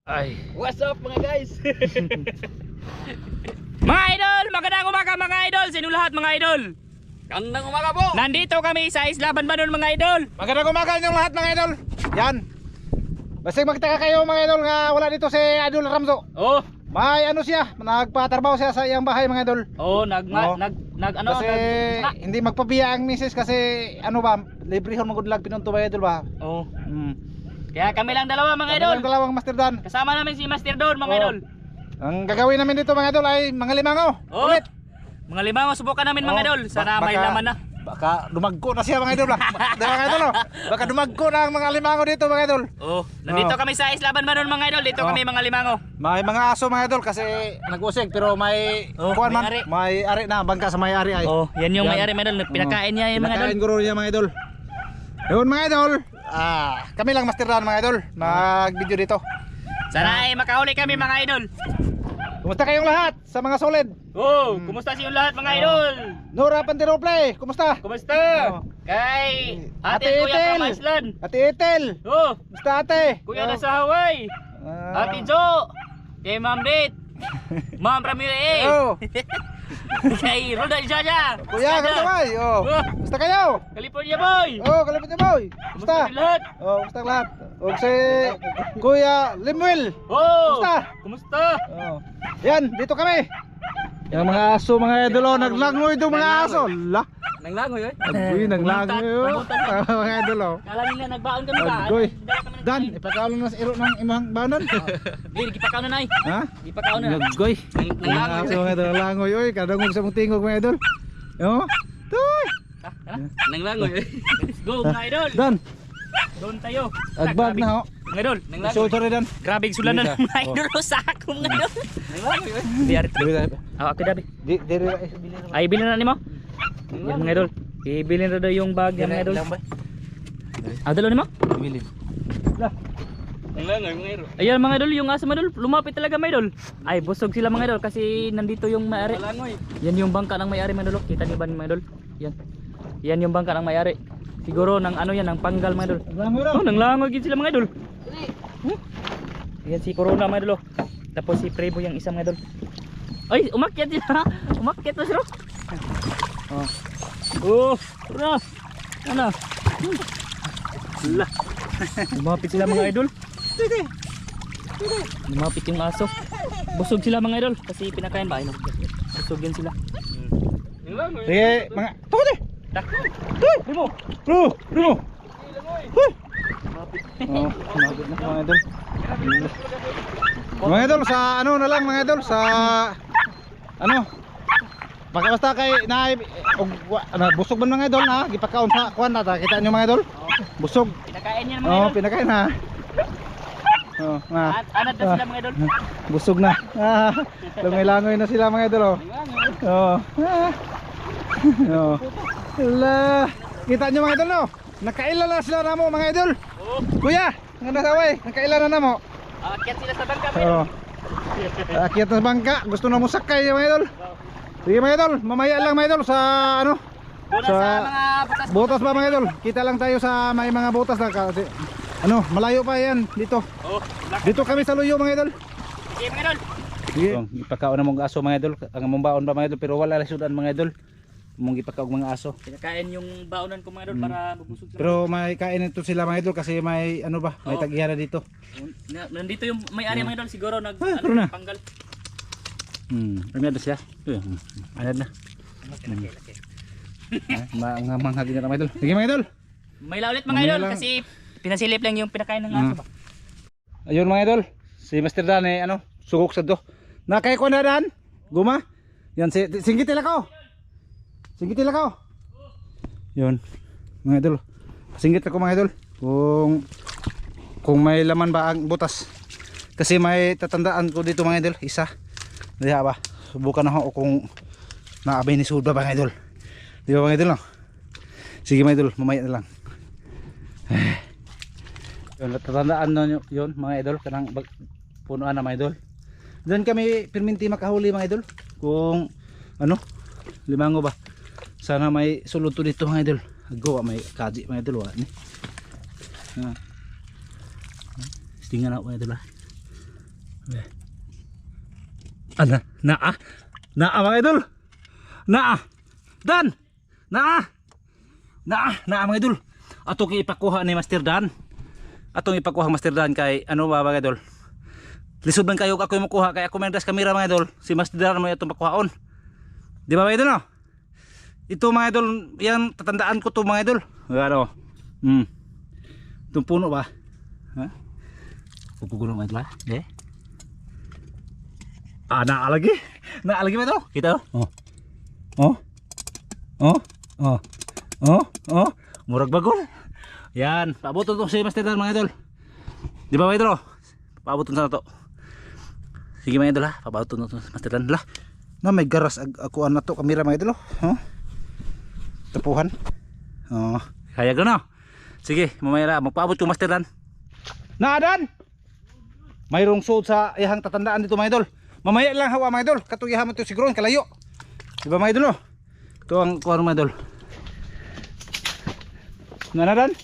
Ay. What's up mga guys? Mga idol, magandang umaga mga idol. Sa inyong lahat mga idol. Gandang umaga po. Nandito kami sa Isla Banbanol mga idol. Magandang umaga inyong lahat mga idol. Yan. Basta magtaka kayo mga idol nga wala dito si Idol Ramzo. Oh, May ano siya, nagpatrabaho siya sa iyang bahay mga idol. oh, Oo. Kasi hindi magpabiya ang misis kasi ano ba, librehon magudlag pinunto ba idol ba? Oh. Hmm. Kaya kami lang dalawa mga idol. Ang dalawang master dan. Kasama namin si Master Don mga Oo. idol. Ang gagawin namin dito mga idol ay mga limango. Oh. Ulit. Mga limango subukan namin mga Oo. idol. Sana may Baka- laman na. Baka dumagko na siya mga idol ba? Mga idol no? Baka dumagko na ang mga limango dito mga idol. Oh, nandito Oo. kami sa Isla Banbanol mga idol. Dito Oo. kami mga limango. May mga aso mga idol kasi nag-usig pero may Oh, kuwan man, may ari. may ari na bangka sa may ari ay. Oh, yan yung Yan. may-ari mga idol. Pinakain niya yung mga idol. Pinakain guro niya mga idol. Yun mga idol. Kami lang master dan mga idol. Mag-video dito. Sana ay makahuli kami mga idol. Kumusta kayong lahat sa mga solid? Oh, kumusta sa lahat mga idol? Nora Pantiroplay, kumusta? Kumusta? Oh. Kay Ate Ate Kuya Ethel. from Iceland. Ate Ethel, Oh, kumusta ate? Kuya nasa Hawaii. Ate Jo. Kay Ma'am Bet. Ma'am Ramire. Oh, Kay Roda Jaja. kuya, kumusta boy? Oh, Oh. kumusta kayo? California boy. Oh, kalapit niyo boy. Kumusta Kumusta? kayo lahat? Oh, kumusta ang lahat? O si Kuya Limwil. Oh. Kumusta? Kumusta? Oh. Yan, dito kami. Yung mga aso mga idol, oh, naglangoy itong mga aso. La, Nanglangoy oy. agoy, naglangoy. Oh. Mga idol, oh. Kala nila nagbaon kami ba? Agoy. Dala kami ng Dan, kain. ipakalo na sa iro ng imang banon. Dili gipakaw na nay. Ha? Gipakaw na. Naggoy. Mga aso mga idol, langoy. Oy, kadangog sa mong tingog mga idol. Yo. Tuy. Nanglangoy oy. Let's go mga idol. Dan, Doon tayo. agbag na ho. Mga idol. So, sorry Dan. Grabe sulanan Bisa. mga idol sa ako mga idol. Nanglangoy oy. Biar. Dili tayo. Ah, okay dabi. Dili ra. Ay bilhin na nimo. Yan mga idol. Ibilin ra daw yung bag yan mga idol. Ah, dalo nimo? Bili. Nanglangoy mga iro. Ayan mga idol, yung aso mga idol, lumapit talaga mga idol. Ay, busog sila mga idol kasi nandito yung may-ari. Nanglangoy. Yan yung bangka ng may-ari mga idol. Kita niyo ba mga idol? Yan. Yan yung bangka ng may-ari. Siguro ng ano yan, ng panggal mga idol. Langoy ra. Oh, nanglangoy gid sila mga idol. Yan si Corona mga idol. Oh. Tapos si Prebo yung isang mga idol. Ay, umakyat sila. Umakyat na sila. Oh. Oh, Corona. Ano? Wala. Lumapit sila mga idol. Lumapit yung aso. Busog sila mga idol kasi pinakain ba? Ano? Busog yan sila. Nanglangoy. Sige, mga tuwa de. Tak. Primo. Primo. Huy. Oh, mabot na mga idol. Mga idol sa ano na lang mga idol sa ano basta kay na busog man mga idol na gipakaon sa kuan na kita nyo mga idol busog. Pinakain yan mga Oh, idol. pinakain na. Oh, na. Anad na sila mga idol. Busog na. Langoy-langoy na sila mga idol oh. Oh. Oh. Hala. Kita nyo mga idol no? Nakailan na sila namo mga idol. Oh, Kuya, nga nasaway, nakailan na namo. akyat sila sa bangka mga idol. Oo. Akyat na sa bangka, gusto na mo sakay mga idol. Sige mga idol, mamaya lang mga idol sa ano? Doon na sa mga butas. Butas pa mga idol. Kita lang tayo sa may mga butas na kasi ano, malayo pa yan dito. Oh, Dito kami sa luyo mga idol. sige mga idol. Sige. Ipakaon na mong aso mga idol. Ang mumbaon pa mga idol pero wala sudan mga idol. Mong ipakaog mga aso. Pinakain yung baunan ko mga idol para mabusog sila. Pero may kain ito sila mga idol kasi may ano ba, may Oo. tagihan na dito. Nandito yung may-ari mga idol siguro nag Ah, ano, meron na. panggal. Ano na siya? Ano na? Mga hagin na mga idol. Sige mga idol. May laulit mga Mamaya idol lang. kasi pinasilip lang yung pinakain ng aso ba. Ayun mga idol. Si Master Dan eh ano, sugok sa do. Nakay ko na Dan. Guma. Yan singgit ko. Singgit ko. Yun. Mga idol. Singgit ako mga idol. Kung may laman ba ang butas. Kasi may tatandaan ko dito mga idol, isa. Diya ba? Subukan ako kung naabay ni Suda ba mga idol. Di ba mga idol no? Sige mga idol, mamaya na lang. Yun, tatandaan nyo yun mga idol, kanang punuan na mga idol. Doon kami perminti makahuli mga idol. Kung ano, limango ba? Sana may suluto dito mga idol. Agawa may kaji mga idol. Ni. Tingnan ako mga idol. Ana, naa mga idol. Naa. Dan. Naa mga idol. Atong ipakuha ni Master Dan. Atong ipakuha Master Dan kay ano ba mga idol? Lisod man kayo ako yung makuha kay ako may das camera mga idol. Si Master Dan mo itong pakuhaon. Di ba mga idol no? Ito mga idol, yan tatandaan ko to mga idol. Ano? Itong puno ba? Ha? Pupugulo mga idol ha? Eh? Naalagi ba ito? Kita murag bagol. Yan, paabuton to si Master Dan mga idol. Di ba mga idol? Paabuton sa to. Sige mga idol ha, paabuton to si Master Dan lah. Na may garas ako na to kamera mga idol. Tapuhan. Kaya gano. Sige, mamaya magpaabot ko Master Dan. Dan! Mayroong suod sa ihang tatandaan dito mga idol. Mamaya lang hawa mga idol. Katuyahan mo ito siguro kalayo. Diba mga idol no? Ito ang kuha mga idol. Dan?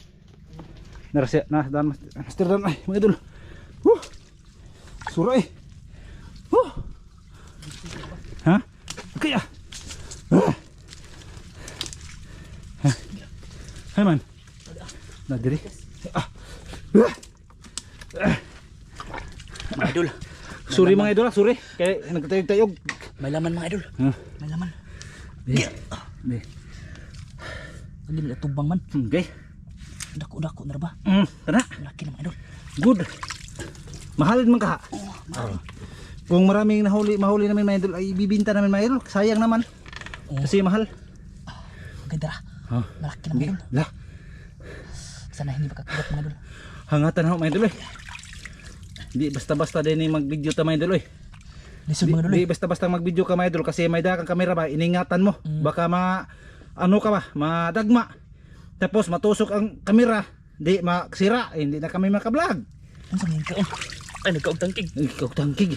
Narasya na Dan Master Dan ay mga idol. Suray. Ha? Okay ah. Hai man. Na diri. Mga idol. Sorry mga idol, sorry. Kaya nagtayog-tayog. May laman mga idol. May laman. Be. Hindi nila tubang man. Okay. Dako na ba? Kana. Laki na mga idol. Good. Mahalin man ka. Kung maraming mahuli namin mga idol ay bibinta namin mga idol. Sayang naman. Kasi mahal. Maganda ra. Malaki na mga idol. Lah. Sana hindi makakagat mga idol. Hangatan ako mga idol eh. Di basta-basta din mag-video ta mga idol eh. Lisod mga idol. Di basta-basta mag-video ka mga idol kasi may dakang kamera ba, iningatan mo. Baka ano ka ba, madagma. Tapos matusok ang kamera, di maksira, hindi na kami maka-vlog. Ano sa mga kaon? Ay, nagkaog tangkig. Ikaw tangkig.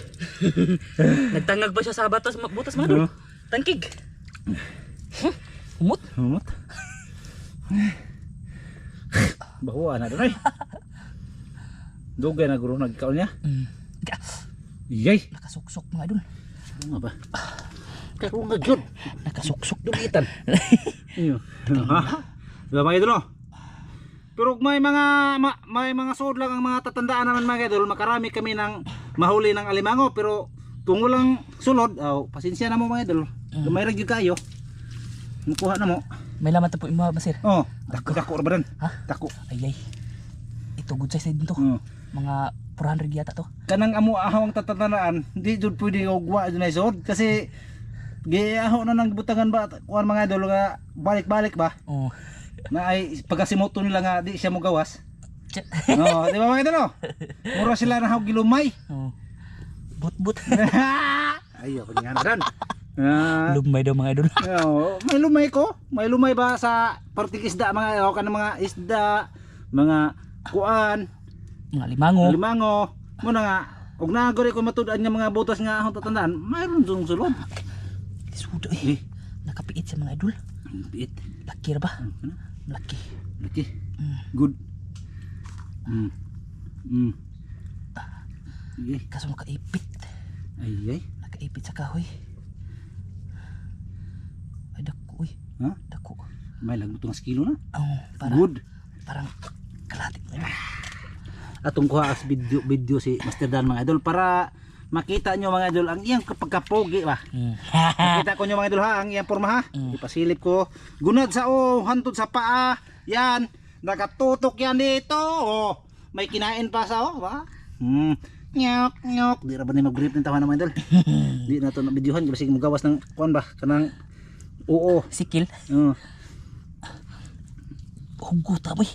Nagtangag ba siya sa butas mga idol? Tangkig. Humot. Bahuan na doon ay. Dugay na guro nagkaon niya. Iyay. Nakasuksok mga idol. Ano ba? Karoon na dyan. Nakasuksok. Dumitan. Diba mga idol no? Pero may mga suod lang ang mga tatandaan naman mga idol. Makarami kami ng mahuli ng alimango. Pero tungo lang sulod. Pasensya na mo mga idol. Lumay rag yung kayo. Mukuha na mo. May laman ta po ima Masir. Dako ba rin? Ha? Dako. Ay. Ito good size din to. Mga 400 yata to. Kanang amo ahong tatatandaan, di jud pwede ogwa jud na isod kasi giaho na nang butangan ba kuan mga idol nga balik-balik ba? Na ay pagkasimoto nila nga di siya mo gawas. Di ba mga idol no? Mura sila na hawg gilumay. But. Ayo pangalan. Lumay daw mga idol. May lumay ko. May lumay ba sa parting isda mga kanang mga isda, mga kuan, mga limango. Muna nga ug nagori ko matud-an nga mga butas nga ahong tatandaan, mayroon dong sulod. Sudo nakapiit sa mga idol. Piit. Laki ra ba? Laki. Good. Kaso nakaipit. Ay. Nakaipit sa kahoy. Ay dako uy. Ha? Dako. May lagutong kilo na. Good. Parang kalahati mga idol. Atong kuha as video si Master Dan mga idol para makita nyo mga idol ang iyang pagkapogi ba. Makita ko nyo mga idol ha ang iyang porma ha. Ipasilip ko. Gunad sa hantod sa paa. Yan. Nakatutok yan dito. May kinain pa sa ba? Nyok. Di ra ba ni mag-grip ng tawa na mga idol? Di na to na videohan. Kasi magawas ng kuan ba? Kanang Sikil. Hugot ta boy.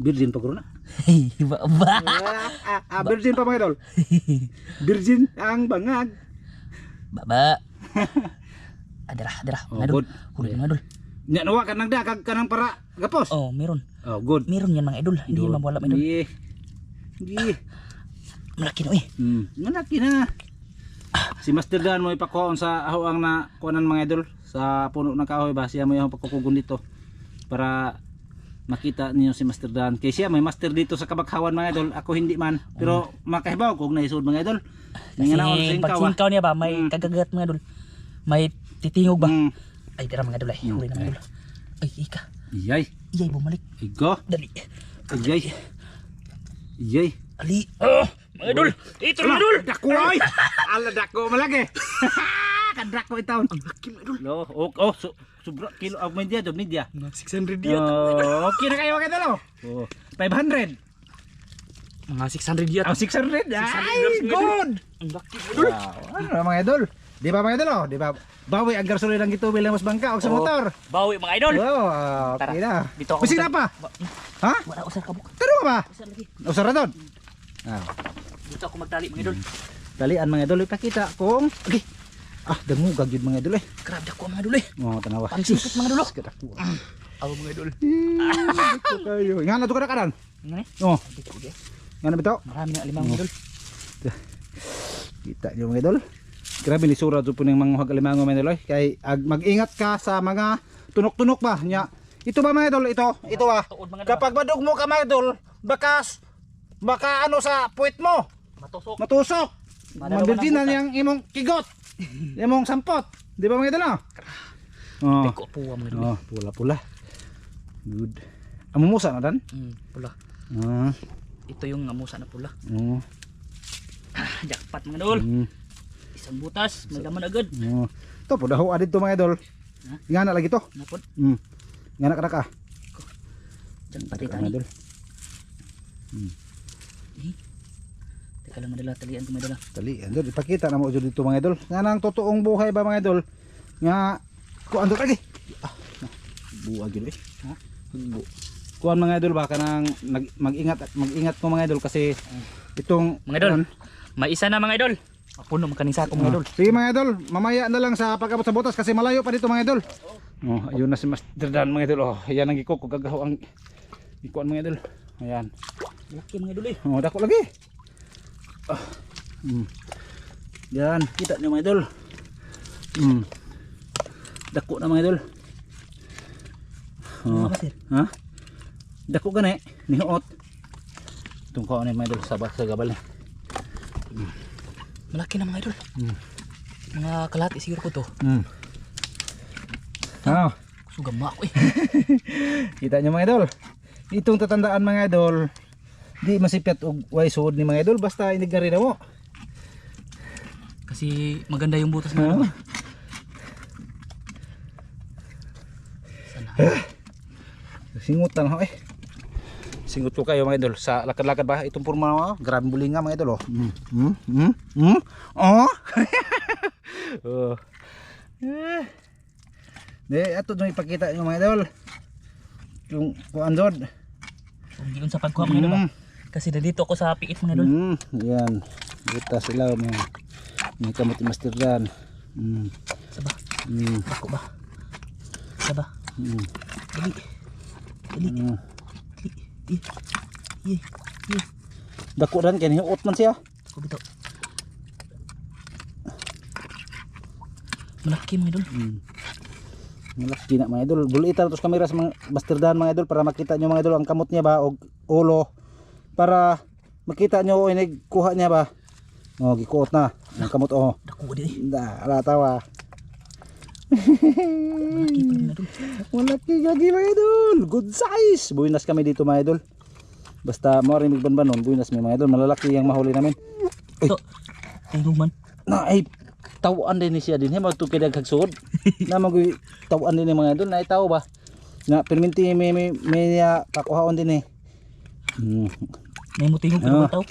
Virgin pa ko na. Ba. Virgin pa mga idol. Virgin ang bangag. Baba. Adara. Good. Huli mga idol. Nya nawa ka nang dakag kanang para gapos. Meron. Good. Meron yan mga idol. Hindi mawala mga idol. Hindi. Malaki na eh. Malaki na. Si Master Dan mo ipakuha sa ahoang na kuanan mga idol sa puno ng kahoy ba siya mo yung pakukugon dito para makita niyo si Master Dan. Kaya siya may master dito sa Kabakhawan mga idol, ako hindi man. Pero makahibaw kung naisod mga idol. Kasi Nga na, pag singkaw niya ba, may kagagat mga idol. May titingog ba? Mm. Ay, tira mga idol ay. Huli na mga idol. Ay, ika. Iyay. Iyay, bumalik. Igo. Dali. Iyay. Iyay. Ali. Oh, mga idol. Ito mga idol. Dako ay. Ala dako malagi. Kadako itaon. Ang laki mga idol. Oh, sobra kilo of media, job media. 600 Oh, okay na kayo mga idol. Oh, 500. Mga 600 yata. Oh, 600. Ay, good. Ang laki mga idol. Wow. Ano mga idol? Di ba mga idol? Oh? Di ba? Bawi ang gasolina ng gitubil ng mas bangka o sa Oo. motor. Bawi mga idol. Oh, okay na. Dito ako. Bisig na pa. Ha? Wala usar kabuk. Taro ba? Usar lagi. Usara doon. Ah, Dito ako magtali mga idol. talian mga idol ipakita kung okay. Ah, dangugag yun mga idol eh. Grabe ako mga idol eh. Oh, tanawa. Pansipit mga idol. Kadako. Ako mga idol. Dito kayo. Nga na to kada kanan. Nga eh. Oh, Dito ko eh. nga na bitaw. Marami na limang mga idol. Kita niyo mga idol. Grabe ni sura po ng mga hagalimango mga idol. Kay mag-ingat ka sa mga tunok-tunok ba nya. Ito ba mga idol? Ito ba? Tuod mga idol. Kapag madug mo ka mga idol, baka ano sa puwit mo, Matusok. matusok. Madalawa Mabirtinan ng yang imong kigot. Imong sampot. Di ba mga idol? Oh. Teko po mga idol. Oh, pula-pula. Good. Amumusa na dan? Pula. Ah. Ito yung amusa na pula. Oh. Jackpot mga idol. Mm. Isang butas, may laman agad. Oh. To po daho adit to mga idol. Ha? Nga na lagi to. Napod. Nga na ka. Jackpot Mga tani. idol. Teka lang madala, talian ko madala. Dali, andol ipakita na mo jud dito mga idol. Nga nang totoong buhay ba mga idol? Nga ko andol lagi. Ah, buwag jud eh. Ha? Kuan mga idol ba kanang mag-ingat mo mga idol kasi itong Mga idol, may isa na mga idol. Mapuno makanisa ko mga idol. Sige mga idol, mamaya na lang sa pag-abot sa butas kasi malayo pa dito mga idol. Oh, ayun na si Master Dan mga idol. Oh, ayan ang giko ko gagaho ang ikuan mga idol. Ayan. Laki mga idol eh. Oh, dako lagi. Ah. Yan, kita niyo mga idol. Dako na mga idol. Oh. Mga sir. Ha? Dako gani, nihuot. Itong kaon mga idol sa gabal ni. Malaki na mga idol. Mga kalahati siguro ko to. Ah. Sugama ako eh. Kita niyo mga idol. Itong tatandaan mga idol, di masipyat og way suod ni mga idol basta inigari na mo. Kasi maganda yung butas mga idol. Sana. Singutan ho eh. Singut ko kayo mga idol sa lakad-lakad ba itong porma grabe bulinga mga idol oh. Oh. Oh. Ato nyo ipakita nyo mga idol yung kuandod. Hindi yun sa pagkuha mga idol ba? Kasi nandito ako sa piit mga idol. Yan. Buta sila mga may kamot ni Master Dan. Saba. Bako ba? Saba. Dali. Dali. Dali. Dako dan kaya hiot man siya. Ako bito. Malaki mga idol. Malaki na mga idol. Bulitan tos kamera sa mga Master Dan mga idol para makita nyo mga idol ang kamot niya ba o ulo para makita nyo inig kuha niya ba. Oh, gikuot na ang kamot oh. Dako di eh. Ala tawa. Malaki pa mga idol. Malaki gagi mga idol. Good size. Buinas kami dito mga idol. Basta mo rin migbanbanon buinas may mga idol. Malalaki yung mahuli namin. Ito. Tingog man. Na ay tawaan din ni siya din. Hema ito pinaghagsod. Na mag tawaan din ni mga idol. Na itaw ba? Na perminti may pakuhaon din eh. May mutingog ko Ah. ba tao?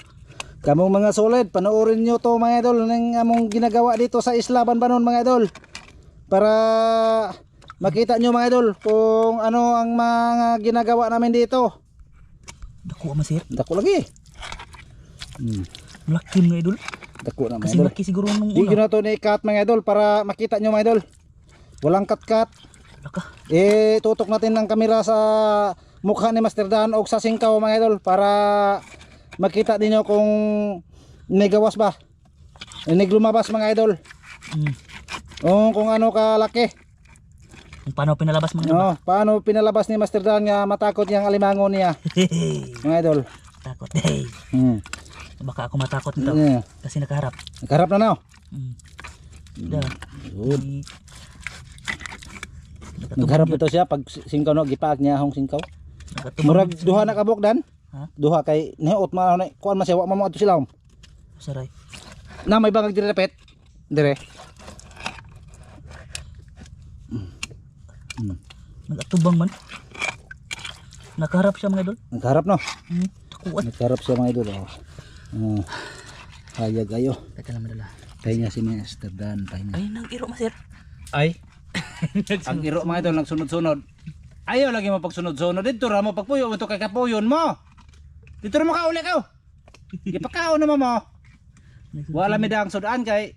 Kamong mga solid, panoorin nyo to mga idol ng among ginagawa dito sa Isla Banbanon mga idol. Para makita nyo mga idol kung ano ang mga ginagawa namin dito. Dako ama sir. Dako lagi. Malaki mga idol. Dako na mga Kasi idol. laki siguro nung Di ko una. na to ni-cut mga idol para makita nyo mga idol. Walang cut-cut. Laka. Tutok natin ng kamera sa mukha ni Master Dan o sa singkaw mga idol para makita ninyo kung may gawas ba. Lumabas mga idol. Kung ano kalaki. Kung paano pinalabas mga idol. No, paano pinalabas ni Master Dan nga matakot yung alimango niya, mga idol. Takot. Hey. Baka ako matakot nito. Yeah. Kasi nakaharap. Nagharap na no. Da. Good. Nagharap ito siya pag singkaw no gipaak niya hong singkaw. Murag duha na kabok Dan. Ha? Duha kay niot ma kuan man siya wa mo ato sila. Saray. Na may bangag dire repet. Dire. Nagatubang man. Nakaharap siya mga idol. Nagharap no. Takuan. Nagharap siya mga idol. Hayag ayo. Teka lang madala. Pahinga si Master Dan, pahinga. Ay, nang iro masir. Ay. Ang iro mga idol nagsunod-sunod. Ayaw lagi mo pagsunod-sunod dito ra mo pagpuyo mo to kay kapuyon mo. Dito ra mo ka uli ka. Gipakaon naman mo. Wala mi dang sudan kay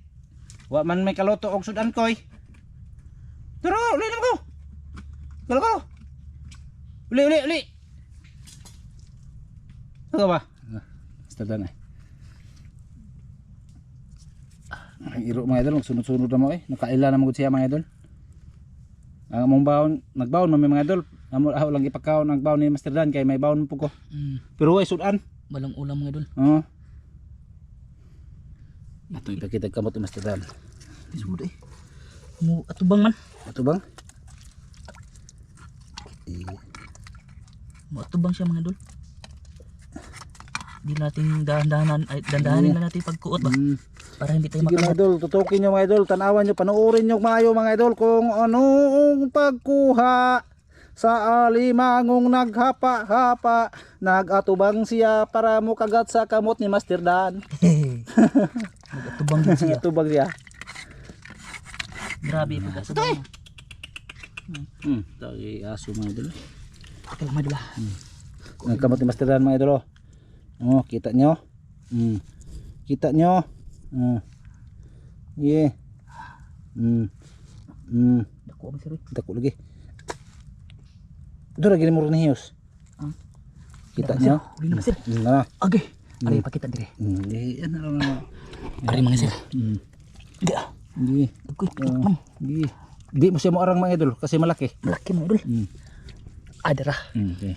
wa man may kaloto og sudan koy. Tara, uli na ko. Galo ko. Uli. Ano ba? Master Dan ay. Ang iro mga idol nagsunod-sunod na mo nakaila na mo gud siya mga idol. Ang among baon nagbaon mo mga idol amo lang ipakaon ang baon ni Master Dan kay may baon po ko pero way sudan Balang ulam mga idol. Ato ipakita kamot ni Master Dan. Isud eh. Mo atubang man. Ato bang Mo atubang siya mga idol. Di natin dahan-dahanin na natin pagkuot ba. Para hindi tayo sige mga makamot. idol tutukin nyo mga idol tanawan nyo panuorin nyo maayo mga idol kung anong pagkuha sa alimangong naghapa-hapa nagatubang siya para mo kagat sa kamot ni Master Dan. Nagatubang din siya. Tubag siya. Grabe po kasi. Tagi aso mga idol. Pakil mga idol. Ang kamot ni Master Dan mga idol. Oh, kita nyo. Kita nyo. Yeah. Dako ang sir. Dako lagi. Ito lagi ni murag ni hiyos. Kita nyo. Uli na sir. Na. Agay. Ari pakita dire. Di ano na. Ari mga sir. Di ah. Di. Agoy. Man. Di mo siya mo arang mga idol kasi malaki. Malaki mga idol. Adara. Okay.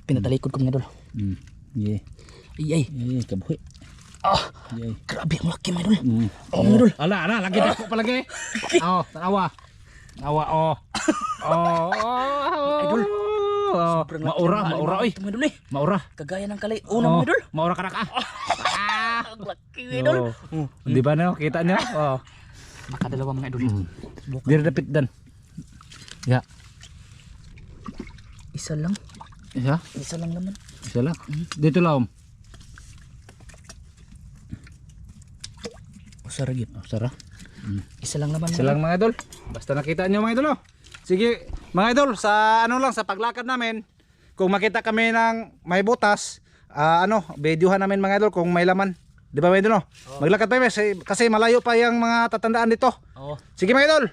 Pinatalikod ko mga idol. Yeah. Iyay. Kabuhi. Yay. Grabe ang laki mga idol. Oh mga idol. Ala, lagi dako pa lagi. Oh, tanawa. Nawa Idol. Maura oy. Mga idol eh. Maura. Kagaya ng kalay. Una mga idol. Maura ka na. Ang laki mga idol. Di ba no? Kita nyo? Oh. Makadalawa mga idol. Dire dapit Dan. Ya. Isa lang. Isa? Isa lang naman. Isa lang. Dito lang. Usara gid. Sara. Isa lang naman. Isa lang mga idol. Basta nakita nyo mga idol oh. Sige mga idol sa ano lang sa paglakad namin kung makita kami ng may butas videohan namin mga idol kung may laman. Di ba mga idol no? Maglakad pa kasi malayo pa yung mga tatandaan dito. Oo. Sige mga idol.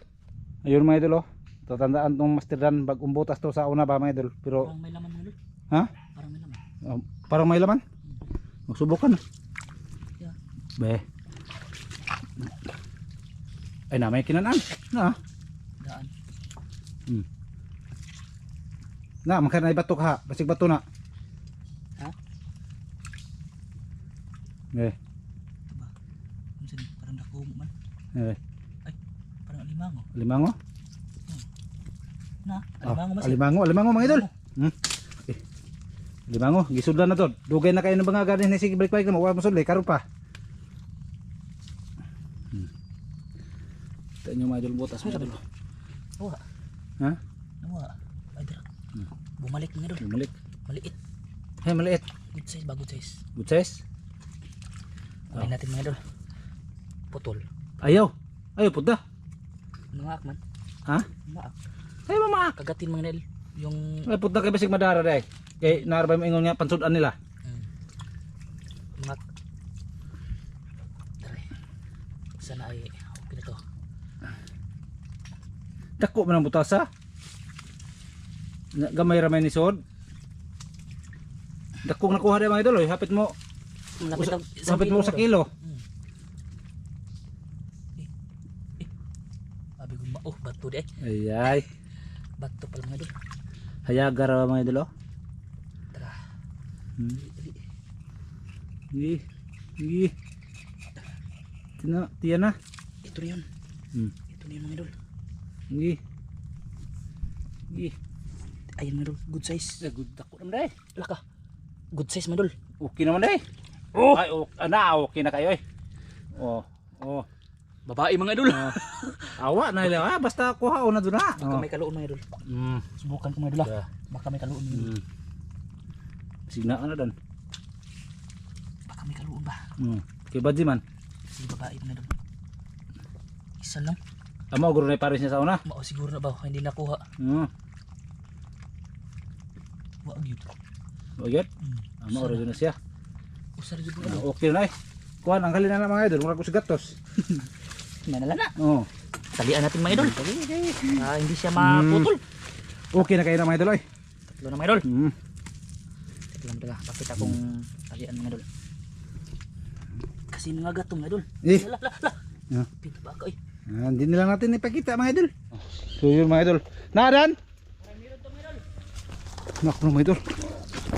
Ayun mga idol oh. Tatandaan tong Master Dan bagong butas to sa una ba mga idol. Pero Parang may laman mga idol. ha? Parang may laman. Parang may laman. Magsubukan. Yeah. Be. Ay na may kinanaan. Na. Daan. Na makana ibato ka. Basig bato na. Ha? Eh. Diba? Parang dako man. Eh. Ay, parang alimango. Alimango. Na, alimango mas. Alimango mga idol. Okay. Alimango, gisudlan na to. Dugay na kayo ng mga ganin ni sige balik mo. Wa mo sudlay karon pa. Tanyo mga idol butas mga idol. Nawa. Ha? Nawa. Ay dira. Bumalik mga idol. Bumalik. Maliit. Hey, maliit. Good size, bago size. Good size. Kunin natin mga idol. Putol. Ayaw. Ayaw puta. Nangaak man. Ha? Nangaak. Ay mama. Kagatin mga idol. Yung Ay puta kay basig madara dai. Kay narabay mo ingon nga pansudan nila. nangaak. Dari. Sana ay okay na to. Dako man ang butasa. Gamay ra may ni sod. Dakong nakuha din mga idol, hapit mo. Hapit mo sa kilo. Abi ko bato di ay. Ay. Bato pala mga idol. Hayagar mga idol oh. Tara. Ih. Ih. Tiyan na. Ito na yun. Ito na yun mga idol. Ih. Ih. Ayun mga idol. Good size. Good ako naman dai. Laka. Good size mga idol. Okay naman dai. Oh. Ay, okay na kayo eh. Oh. Babae mga idol. Awa na ila basta kuha na doon na. Baka may kaluon mga idol. Subukan ko mga idol. Baka may kaluon mga idol. Signa na dan. Baka may kaluon ba? Kay Badji man. Si babae mga idol. Isa lang. Amo guro na pares niya sa una. Mao siguro na ba hindi nakuha. Wag yun. Oyet. Amo oro na siya. Usar jud mga idol. Okay na eh. Kuan ang halina na mga idol, mura ko sa gatos. Manala na. Oh. Talian natin mga idol. Hindi siya maputol. Okay na kayo na mga idol ay. Tatlo na mga idol. Tatlo lang talaga. Pakita kong talian mga idol. Kasi mga gatong mga idol. La. Pinta ba ako eh. Hindi nila natin ipakita mga idol. So yun mga idol. Naadan? Naku mga idol.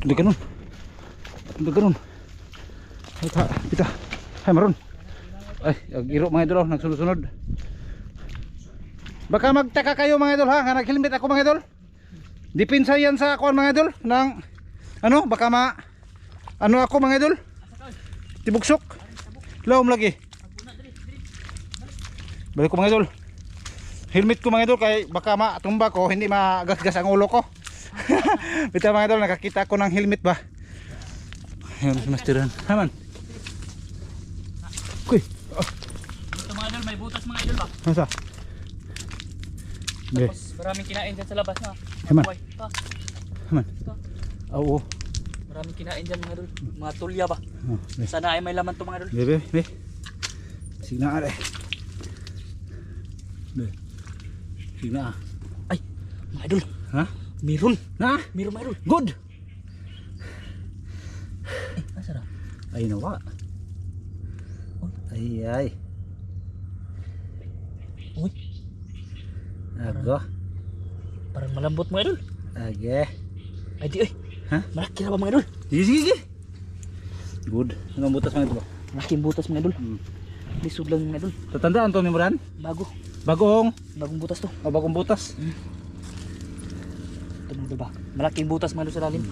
Hindi ka nun. Kita. Ay maron. Ay, iro mga idol, nagsunod-sunod. Baka magtaka kayo mga idol ha, nga nag-helmet ako mga idol. Dipinsa yan sa kuan mga idol ng baka ako mga idol. Tibugsok. Laom lagi. Balik ko mga idol. Helmet ko mga idol kay baka matumba ko, hindi magasgas ang ulo ko. Bita mga idol, nakakita ko ng helmet ba. Ayun, masteran. Haman. Kuy. Ito mga idol, may butas mga idol ba? Masa? Tapos maraming kinain dyan sa labas na. Haman. Pa. Haman. Oo. Maraming kinain dyan mga idol. Mga tulya ba? Be. Sana ay may laman to mga idol. Be. Signa are. Be. Signa. Ay, mga idol. Ha? Meron. Na? Meron mga idol. Good. Asara. Ay nawa. Ay. Uy, Ago. parang malambot mga idol. Age. Ay di Ha? malaki na ba mga idol? Sige. Good. Anong butas mga ito ba? Malaking butas mga idol. Lisod lang mga idol. Tatandaan to memoran? Bago. Bagong Bagong butas to. bagong butas. Ito mga idol ba? Malaking butas mga idol sa lalim.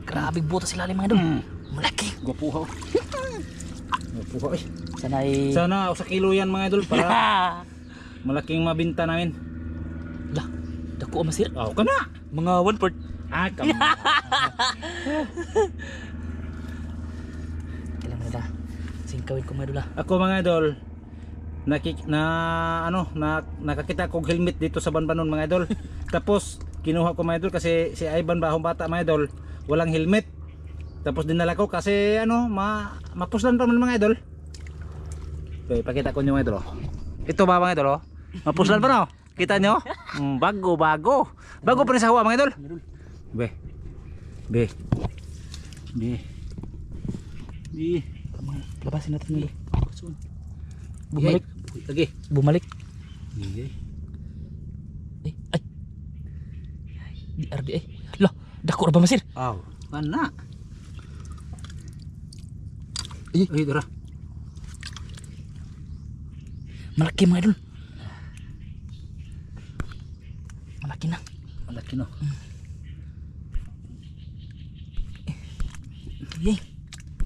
Grabing butas sa lalim mga idol. Malaki. Gupuha. Gupuha eh. Sana Sana sa kilo yan mga idol para malaking mabinta namin. Lah, dako masir. Oh, kana. Mga 1/4. Come. Kailan mo na. Singkawin ko mga idol. Ako mga idol, nakakita kong helmet dito sa Banbanon mga idol. Tapos kinuha ko mga idol kasi si Ivan bahong bata mga idol, walang helmet. Tapos dinala ko kasi mapuslan pa man mga idol. Okay, pakita ko nyo mga idol. Ito ba mga idol? Mapuslan pa no? Kita nyo? Bago. Bago pa rin sa hawa mga idol. Be. Labasin natin mga idol. Bumalik. Bumalik. Okay. Ay. Di RD eh. Lah, dako ra ba masir? Aw, mana? Ay, dara. Malaki mga idol. Malaki na. Malaki no. Yay.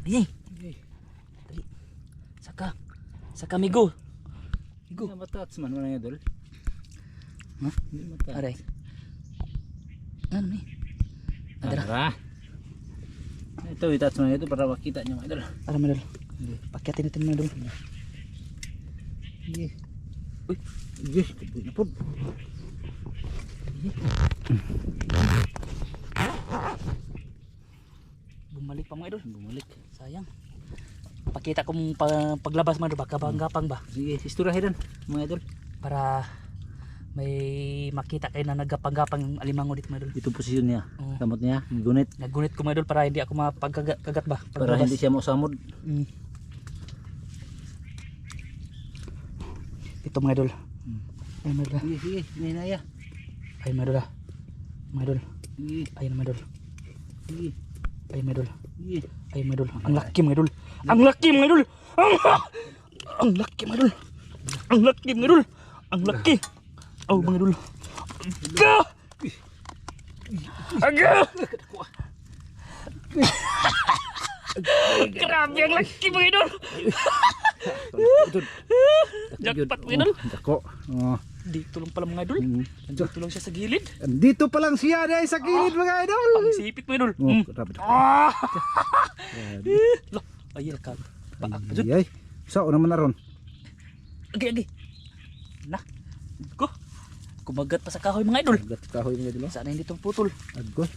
Dali. Saka migo. Hindi matats man mga idol. Ha? Hindi matats. Aray. Ano ni? Tara. Ito itats man ito para makita nyo mga idol. Alam mga idol. Pakyatin natin mga idol. Uy, yes, ipod. Bumalik pa mga idol. Bumalik. Sayang. Pakita kong paglabas mga idol. Baka banggapang ba? Sige, isturahin mga idol. Para may makita kayo na nagapang-gapang yung alimango dito mga idol. Ito posisyon niya. Oo. Kamot niya, gunit. Naggunit ko mga idol para hindi ako mapagkagat ba? Para hindi siya mausamod. Ito mga idol. Ayan mga idol. Sige, may naya. Ayun mga idol ah. Mga idol. Ih, Ayun mga idol. ih, Ayun mga idol. ih. Ayun mga idol. Ang laki mga idol. Ang laki mga idol. Ang laki mga idol. Ang laki mga idol. Ang laki. Oh mga idol. Aga! Aga! Grabe ang laki mga idol. Jackpot mga idol. Dako. Oh. Dito lang pala mga idol. Dito lang siya sa gilid. Dito pa lang siya dahil sa gilid mga idol. Ang sipit mga idol. Oh, grabe. Ah! Loh, ayun ka. Paak pa dyan. Ay, sao naman na ron? Agi. Na. Ko. Kumagat pa sa kahoy mga idol. Agat kahoy mga idol. Sana hindi itong putol. Agoy.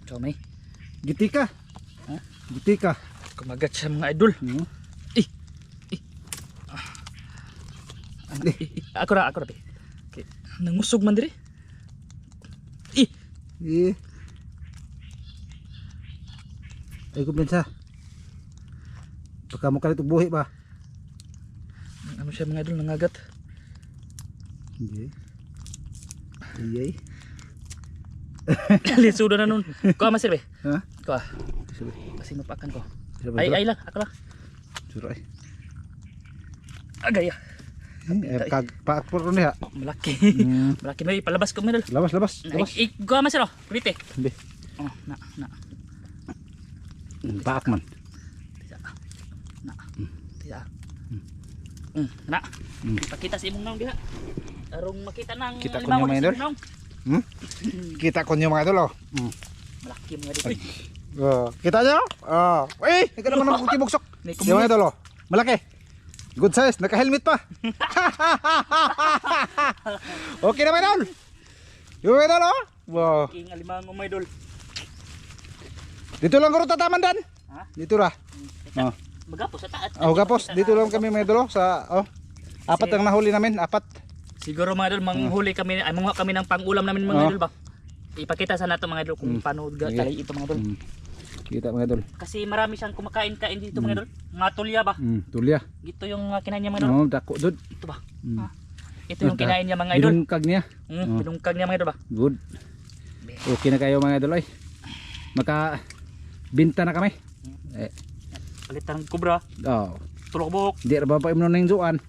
So may. Gitika. Ha? Gitika. Kumagat siya mga idol. Hmm. Ako na. Okay. Nangusog man diri. Ih. Eh. Ay kumpensa. Baka mo kalit buhi ba? Ano siya mga idol nangagat. Iya. Iya. Lisudo na nun. Kuha masir be. Ha? Kuha. Sige. Kasi mapakan ko. Ay. Ay lang. Ako lang. Suray. Agay. Kag paak po ron ya. Malaki. Hmm. Malaki may palabas ko mga idol. Labas. Kuha masir oh. Kulite. Be. Oh, na. Paak man. Tiya. Na. Pakita sa imong naong diha. Arong makita nang Kita ko limangon niyo, mga sa idol. imong naong. Kita ko niyo mga idol oh. Malaki mga idol. Uy. Kita niyo? Uy, ikaw naman ang buksok. Yung mga idol oh. Malaki. Good size, naka-helmet pa. Okay na mga idol. Yung mga idol oh. Wow. King alimango mga idol. Dito lang ko tataman dan. Ha? Dito ra. Oh. Magapos sa taas. Gapos. Dito lang kami mga idol oh, sa apat ang nahuli namin, apat. Siguro mga idol, manghuli kami, ay manguha kami ng pang-ulam namin mga idol ba. Ipakita sa nato mga idol kung paano gali ito mga idol. Kita mga idol. Kasi marami siyang kumakain-kain dito mga idol. Mga tulya ba? Tulya. Ito yung kinain niya mga idol. Dako dud. Ito ba? Ito yung kinain niya mga idol. Binungkag niya. Binungkag niya mga idol ba? Good. Okay na kayo mga idol ay. Maka binta na kami. Palitan ng kubra. Tulok buhok. Di ra ba pa imnon ning juan.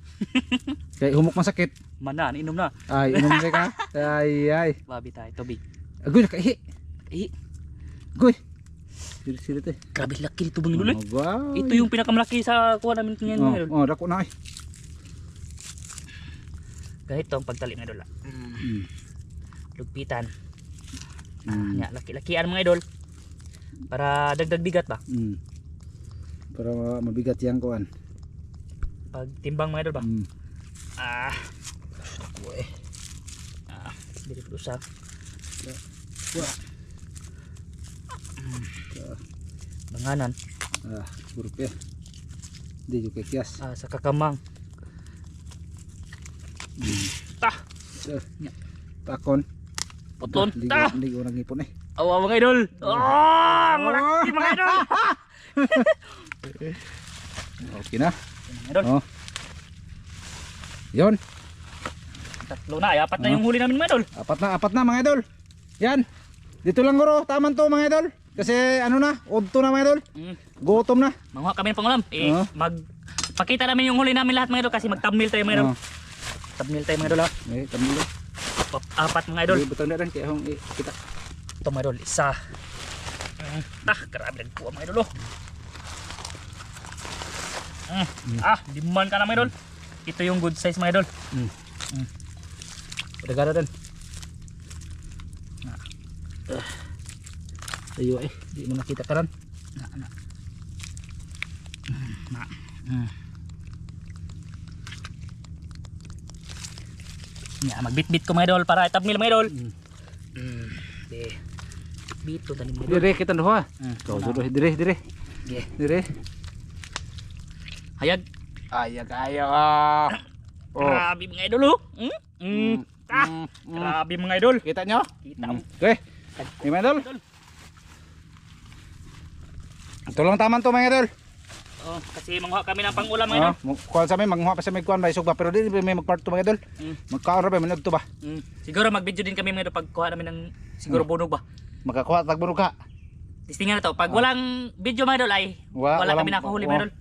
Kay humok masakit. Manan, inom na. Ay, inom ka. Ay. Babi tayo, tubig. Agoy nakaihi. Eh, Goy. Sili te. grabe laki nito bang idol. Wow. Ito yung pinakamalaki sa kuha namin ngayon mga idol. Dako na ay. Ganito ang pagtali mga idol. Lugpitan. Laki-lakian mga idol. Para dagdag bigat ba? Para mabigat yang kuan. Pag timbang mga idol ba? Dili ko sa. Banganan. Burke. Di juga kias. Sa kakamang. Tah. Takon. Puton. Tah. Ligo nang ipon eh. Awa mga idol. Malaki mga idol. Okay na. Mga idol. Yon. Tatlo na. Apat na yung huli namin mga idol. Apat na mga idol. Yan. Dito lang guro. Taman to mga idol. Kasi ano na. Odto na mga idol. Gutom na. Manguha kami ng pangulam. Pakita namin yung huli namin lahat mga idol. Kasi mag-thumbnail tayo mga idol. Thumbnail tayo mga idol. Thumbnail. Apat mga idol. Butang na rin. Kaya hong kita. Ito mga idol. Isa. Grabe nagpuwa mga idol. Diman ka na mga idol. Ito yung good size mga idol. Dagara din. Ayo di mo nakita karan. Magbit-bit ko mga idol para i-thumbnail mga idol. Bit to tani mga idol. Dire kita doha. Kau suruh dire. Dire. Hayag. Ayo. Grabe mga idol. Grabe mga idol. Kita nyo? Kita. Okay. Mga idol. Ito lang taman to mga idol. Oh, kasi manguha kami ng pangulam mga idol. Kuha sa amin, manguha pa sa may kuhan ba, isog ba, pero di may mag-part 2 mga idol. Magkaon ra ba, manod to ba? Siguro mag-video din kami mga idol pagkuha namin ng siguro bunog ba. Makakuha, tagbunog ka. Testingan na to. Pag walang video mga idol ay wala kami nakahuli mga idol.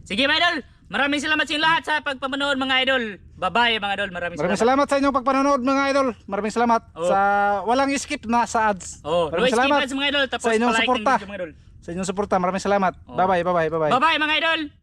Sige mga idol, maraming salamat sa inyo lahat sa pagpapanood mga idol. Bye-bye mga idol, maraming salamat sa inyong pagpanonood mga idol. Maraming salamat sa walang skip na sa ads. Maraming salamat sa mga idol. Tapos sa inyong palike ng suporta. video mga idol. Sa inyong suporta, maraming salamat. Bye-bye, bye-bye, bye-bye. Bye-bye mga idol.